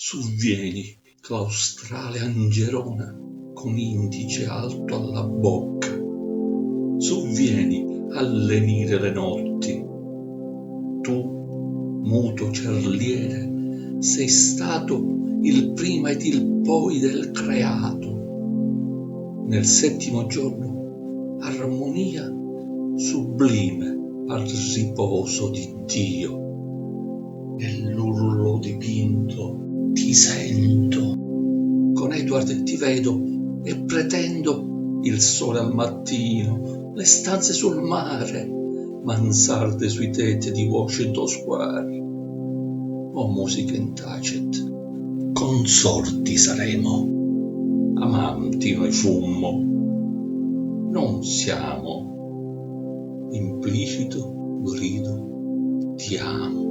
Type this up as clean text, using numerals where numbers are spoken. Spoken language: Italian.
Suvvieni, claustrale Angèrona, con indice alto alla bocca. Suvvieni a lenire le notti. Tu, muto cerliere, sei stato il prima ed il poi del creato. Nel settimo giorno, armonia sublime al riposo di Dio. Nell'urlo dipinto ti sento, con Edward ti vedo e pretendo il sole al mattino, le stanze sul mare, mansarde sui tetti di Washington Square. O musica in tacet, consorti saremo, amanti noi fummo, non siamo, implicito grido ti amo.